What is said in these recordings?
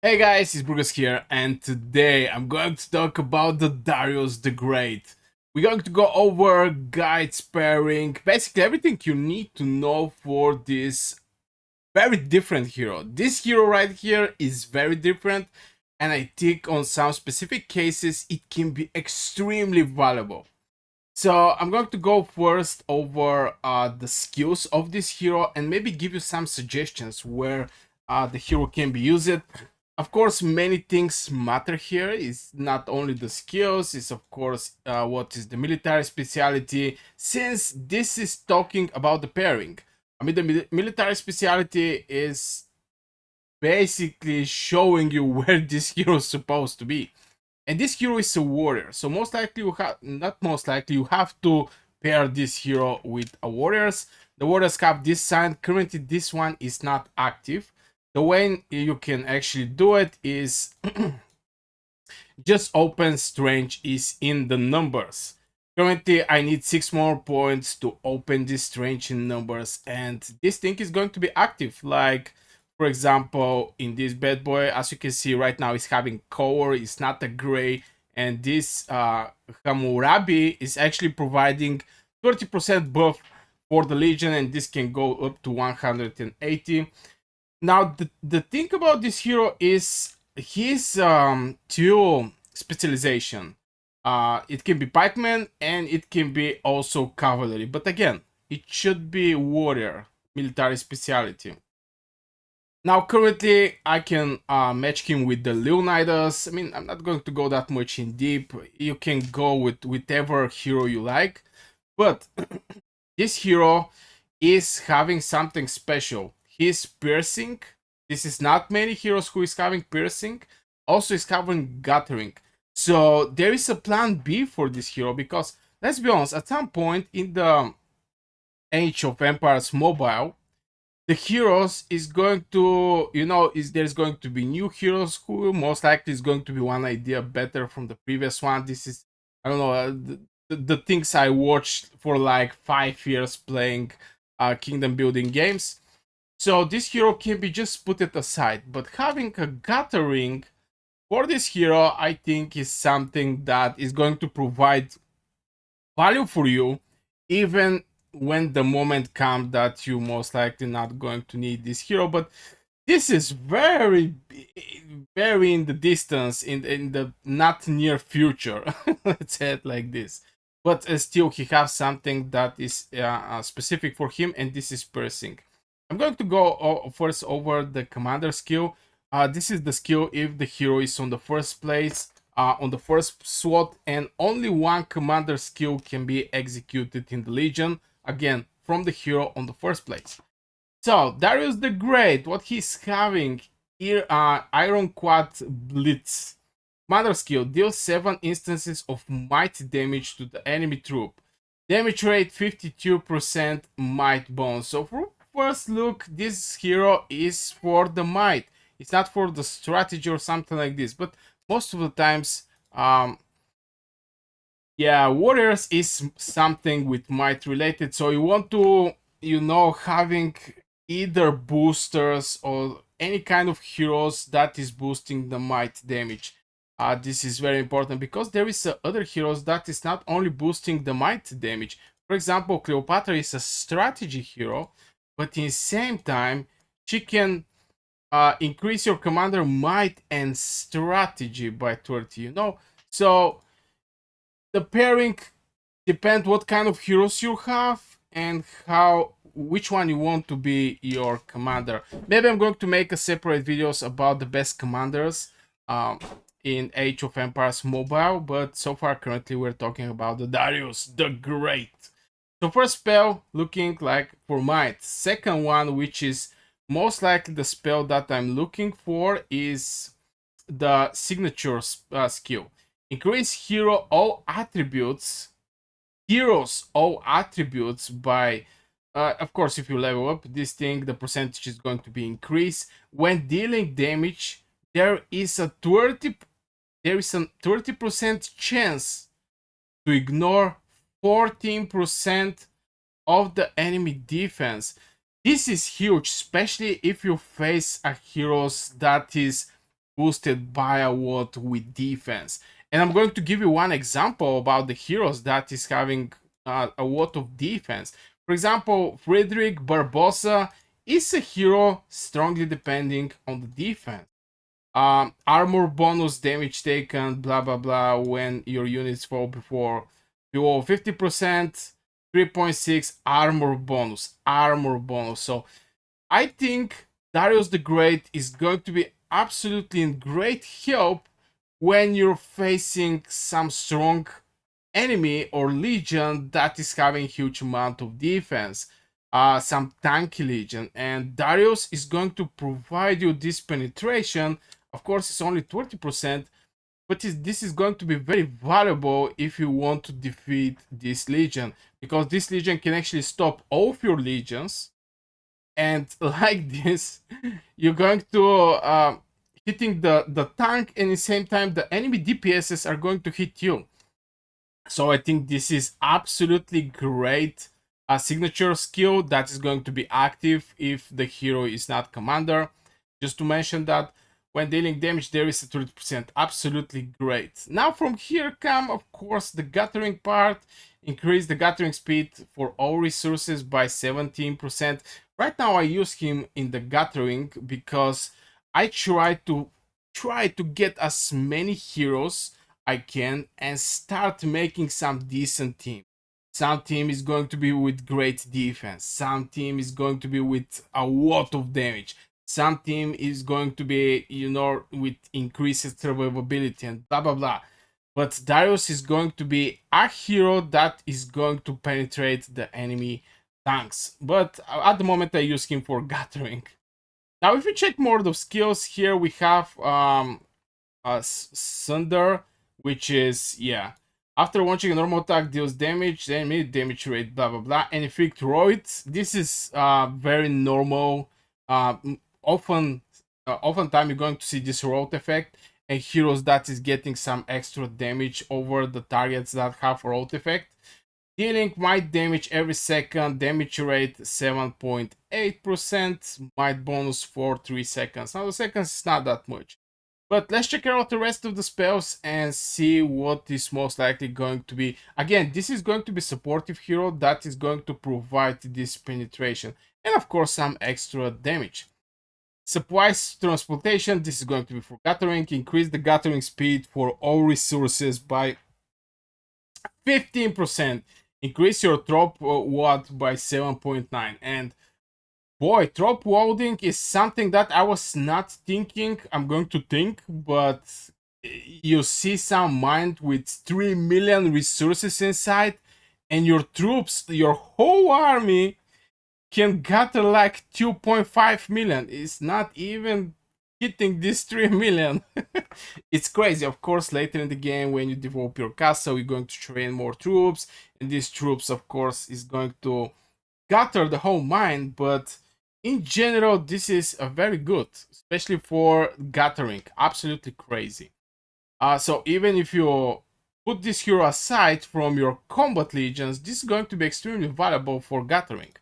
Hey guys, it's Burgos here, and today I'm going to talk about the Darius the Great. We're going to go over guides, pairing, basically everything you need to know for this very different hero. This hero right here is very different, and I think on some specific cases it can be extremely valuable. So I'm going to go first over the skills of this hero and maybe give you some suggestions where the hero can be used. Of course, many things matter here. It's not only the skills, it's of course what is the military speciality, since this is talking about the pairing. I mean, the military speciality is basically showing you where this hero is supposed to be. And this hero is a warrior, so most likely you have, not most likely, you have to pair this hero with a warriors. The warriors have this sign. Currently this one is not active. The way you can actually do it is just open strange is in the numbers. Currently I need 6 more points to open this strange in numbers, and this thing is going to be active. Like for example, in this bad boy, as you can see right now, it's having color, it's not a gray, and this Hammurabi is actually providing 30% buff for the legion, and this can go up to 180. Now the thing about this hero is his dual specialization. It can be pikeman and it can be also cavalry, but again, it should be warrior military speciality. Now currently I can match him with the Leonidas. I mean, I'm not going to go that much in deep. You can go with whichever hero you like, but this hero is having something special. He's piercing. This is not many heroes who is having piercing. Also is having guttering. So there is a plan B for this hero, because let's be honest, at some point in the Age of Empires mobile, the heroes is going to, is there's going to be new heroes who most likely is going to be one idea better from the previous one. This is, I don't know, the things I watched for like 5 years playing kingdom building games. So this hero can be just put it aside, but having a gathering for this hero, I think, is something that is going to provide value for you, even when the moment comes that you most likely not going to need this hero. But this is very in the distance, in the not near future. Let's say it like this. But still, he has something that is specific for him, and this is piercing. I'm going to go first over the commander skill. This is the skill if the hero is on the first place, on the first slot, and only one commander skill can be executed in the Legion, again from the hero on the first place. So Darius the Great, what he's having here, Ironclad Blitz. Commander skill, deals 7 instances of might damage to the enemy troop. Damage rate 52%, might bonus. So for first look, this hero is for the might. It's not for the strategy or something like this, but most of the times, yeah, warriors is something with might related. So you want to, having either boosters or any kind of heroes that is boosting the might damage. This is very important because there is other heroes that is not only boosting the might damage. For example, Cleopatra is a strategy hero, but in the same time, she can increase your commander might and strategy by 30. So the pairing depends what kind of heroes you have and which one you want to be your commander. Maybe I'm going to make a separate videos about the best commanders in Age of Empires mobile, but so far currently we're talking about the Darius the Great. So first spell looking like for might. Second one, which is most likely the spell that I'm looking for, is the signature skill. Increase heroes all attributes by, of course, if you level up this thing, the percentage is going to be increased. When dealing damage, there is a 30% chance to ignore 14% of the enemy defense. This is huge, especially if you face a heroes that is boosted by a lot with defense. And I'm going to give you one example about the heroes that is having a lot of defense. For example, Frederick Barbosa is a hero strongly depending on the defense. Armor bonus, damage taken, blah blah blah, when your units fall below 50%, 3.6 armor bonus. So I think Darius the Great is going to be absolutely in great help when you're facing some strong enemy or legion that is having huge amount of defense, some tanky legion, and Darius is going to provide you this penetration. Of course, it's only 20%, but this is going to be very valuable if you want to defeat this legion, because this legion can actually stop all of your legions, and like this, you're going to hitting the tank, and at the same time, the enemy DPSs are going to hit you. So I think this is absolutely great signature skill that is going to be active if the hero is not commander. Just to mention that when dealing damage, there is a 30%. Absolutely great. Now from here come, of course, the gathering part. Increase the gathering speed for all resources by 17%. Right now I use him in the gathering because I try to get as many heroes I can and start making some decent team. Some team is going to be with great defense. Some team is going to be with a lot of damage. Some team is going to be, with increased survivability and blah blah blah. But Darius is going to be a hero that is going to penetrate the enemy tanks. But at the moment I use him for gathering. Now if we check more of the skills here, we have Sunder, which is, yeah, after launching a normal attack deals damage, then immediate damage rate, blah blah blah, and inflict roids. This is very normal. Oftentimes you're going to see this roid effect and heroes that is getting some extra damage over the targets that have roid effect. Dealing might damage every second, damage rate 7.8%, might bonus for 3 seconds. Now the seconds is not that much. But let's check out the rest of the spells and see what is most likely going to be. Again, this is going to be supportive hero that is going to provide this penetration. And of course, some extra damage. Supplies transportation, this is going to be for gathering. Increase the gathering speed for all resources by 15%. Increase your drop watt by 7.9. And boy, drop loading is something that I was not thinking I'm going to think, but you see some mind with 3 million resources inside, and your troops, your whole army, can gather like 2.5 million. It's not even hitting this 3 million. It's crazy. Of course, later in the game, when you develop your castle, you're going to train more troops, and these troops, of course, is going to gather the whole mine, but in general, this is a very good, especially for gathering. Absolutely crazy. So even if you put this hero aside from your combat legions, this is going to be extremely valuable for gathering.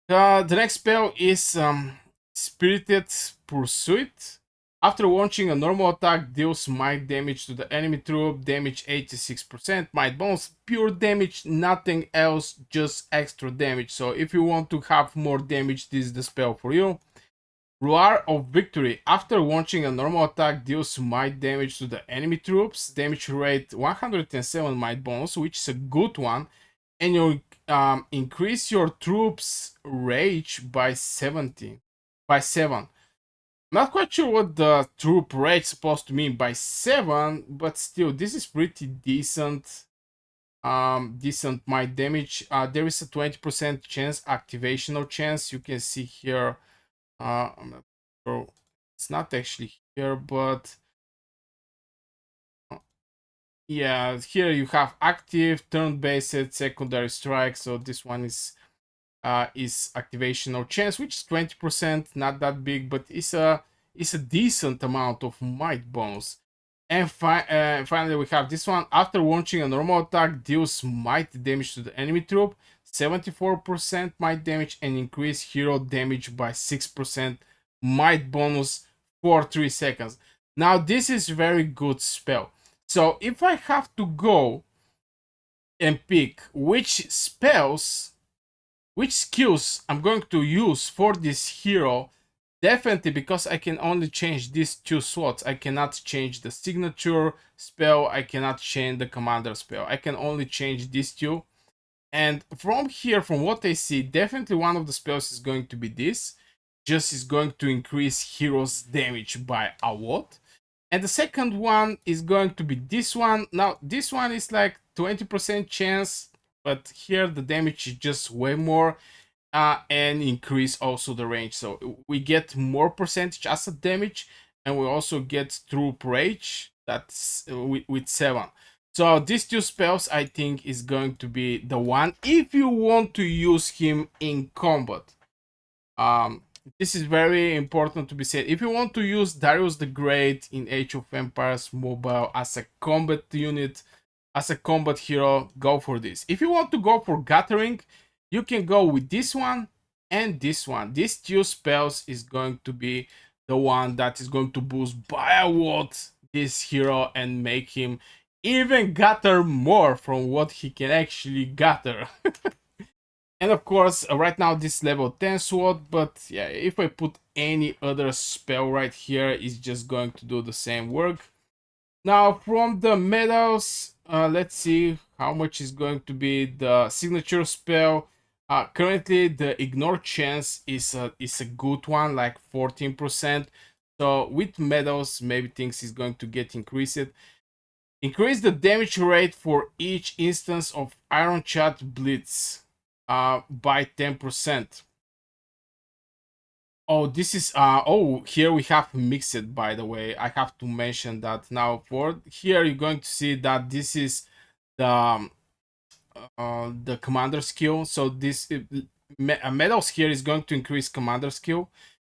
The next spell is Spirited Pursuit. After launching a normal attack, deals might damage to the enemy troop, damage 86%, might bonus, pure damage, nothing else, just extra damage. So if you want to have more damage, this is the spell for you. Roar of Victory. After launching a normal attack, deals might damage to the enemy troops, damage rate 107 might bonus, which is a good one, and you increase your troops rage by 7. Not quite sure what the troop rate is supposed to mean by 7, but still, this is pretty decent. Decent might damage. There is a 20% chance, activational chance. You can see here. I'm not sure. It's not actually here, but yeah, here you have active, turn-based, secondary strike. So this one is activational chance, which is 20%, not that big, but it's a decent amount of might bonus. And finally, we have this one. After launching a normal attack, deals might damage to the enemy troop, 74% might damage, and increase hero damage by 6%. Might bonus for 3 seconds. Now this is very good spell. So if I have to go and pick which skills I'm going to use for this hero, definitely, because I can only change these two slots. I cannot change the signature spell, I cannot change the commander spell. I can only change these two. And from here, from what I see, definitely one of the spells is going to be this. Just is going to increase heroes damage by a lot. And the second one is going to be this one. Now this one is like 20% chance, but here the damage is just way more, and increase also the range. So we get more percentage as a damage, and we also get troop rage, that's with 7. So these two spells I think is going to be the one if you want to use him in combat. um this is very important to be said. If you want to use Darius the Great in Age of Empires Mobile as a combat unit, as a combat hero, go for this. If you want to go for Gathering, you can go with this one and this one. These two spells is going to be the one that is going to boost by a lot this hero and make him even gather more from what he can actually gather. And of course, right now this level 10 sword, but yeah, if I put any other spell right here, it's just going to do the same work. Now from the medals, let's see how much is going to be the signature spell. Currently the ignore chance is a good one, like 14%. So with medals, maybe things is going to get increased. Increase the damage rate for each instance of Iron Chat Blitz by 10%. Oh, this is oh, here we have mixed, by the way. I have to mention that now. For here you're going to see that this is the commander skill. So this medals here is going to increase commander skill.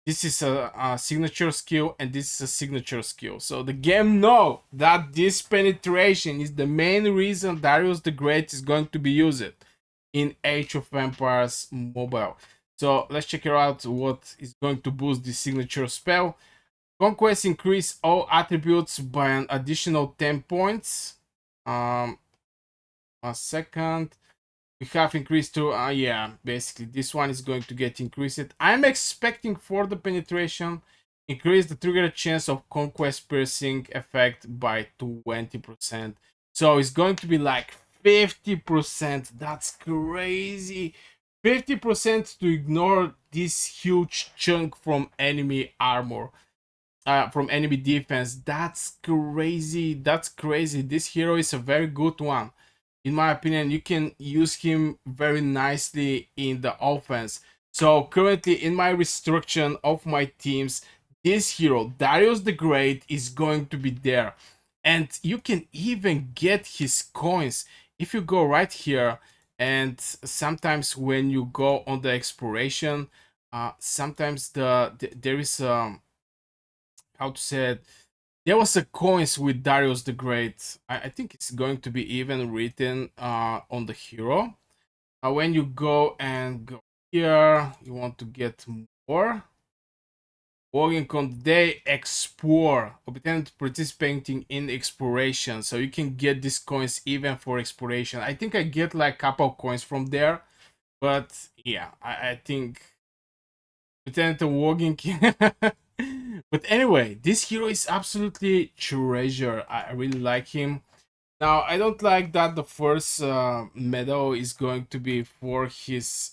This is a signature skill, and this is a signature skill. So the game know that this penetration is the main reason Darius the Great is going to be used in Age of Empires Mobile. So let's check out what is going to boost the signature spell. Conquest increase all attributes by an additional 10 points. A second. We have increased to, yeah, basically this one is going to get increased. I'm expecting for the penetration, increase the trigger chance of conquest piercing effect by 20%. So it's going to be like 50%. That's crazy. 50% to ignore this huge chunk from enemy armor, from enemy defense. That's crazy. That's crazy. This hero is a very good one. In my opinion, you can use him very nicely in the offense. So currently in my restriction of my teams, this hero, Darius the Great, is going to be there. And you can even get his coins if you go right here. And sometimes when you go on the exploration, sometimes there is how to say it, there was a coins with Darius the Great. I think it's going to be even written on the hero. When you go and go here, you want to get more. Working on the day, explore. Obtain participating in exploration. So you can get these coins even for exploration. I think I get like a couple coins from there. But yeah, I think Lieutenant Wogging. But anyway, this hero is absolutely treasure. I really like him. Now, I don't like that the first medal is going to be for his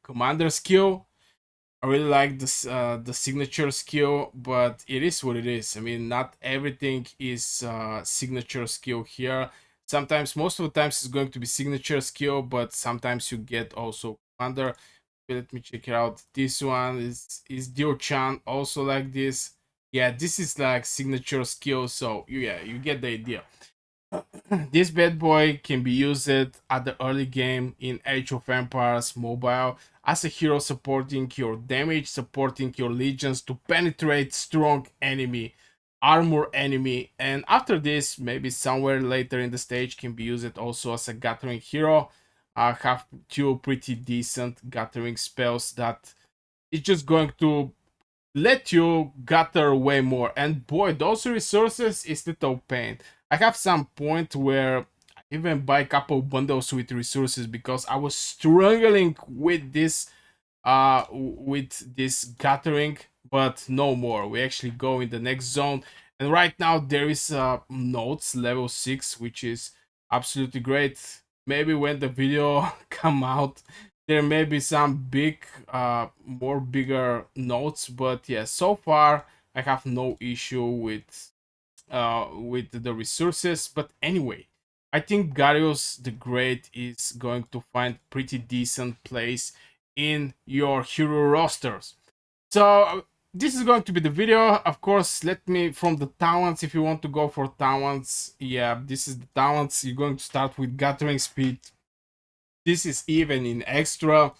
commander skill. I really like this the signature skill, but it is what it is. I mean, not everything is signature skill here. Sometimes, most of the times, it's going to be signature skill, but sometimes you get also commander. Let me check it out. This one is Dio-chan also like this. Yeah, this is like signature skill. So yeah, you get the idea. This bad boy can be used at the early game in Age of Empires Mobile as a hero supporting your damage, supporting your legions to penetrate strong enemy, armor enemy, and after this, maybe somewhere later in the stage, can be used also as a gathering hero. I have two pretty decent gathering spells that is just going to let you gather way more. And boy, those resources is little pain. I have some point where I even buy a couple bundles with resources because I was struggling with this gathering, but no more. We actually go in the next zone, and right now there is notes level 6, which is absolutely great. Maybe when the video come out, there may be some more bigger notes, but yeah, so far I have no issue with the resources. But anyway, I think Darius the Great is going to find pretty decent place in your hero rosters. So this is going to be the video. Of course, let me from the talents. If you want to go for talents, yeah, this is the talents. You're going to start with gathering speed. This is even in extra.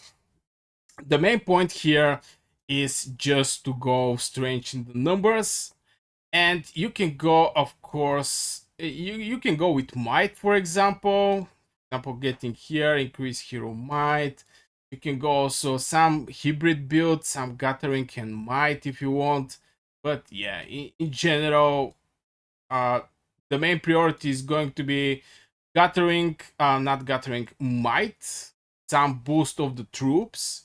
The main point here is just to go strange in the numbers, and you can go, of course, you can go with might, for example, getting here increase hero might. You can go also some hybrid build, some gathering and might if you want. But yeah, in general, uh the main priority is going to be gathering, not gathering, might, some boost of the troops,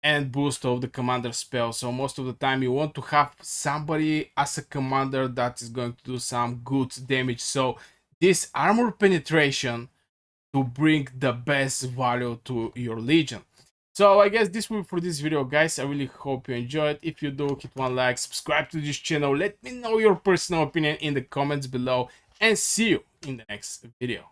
and boost of the commander spell. So most of the time you want to have somebody as a commander that is going to do some good damage. So this armor penetration to bring the best value to your legion. So I guess this will be for this video, guys. I really hope you enjoyed. If you do, hit one like, subscribe to this channel, let me know your personal opinion in the comments below, and see you in the next video.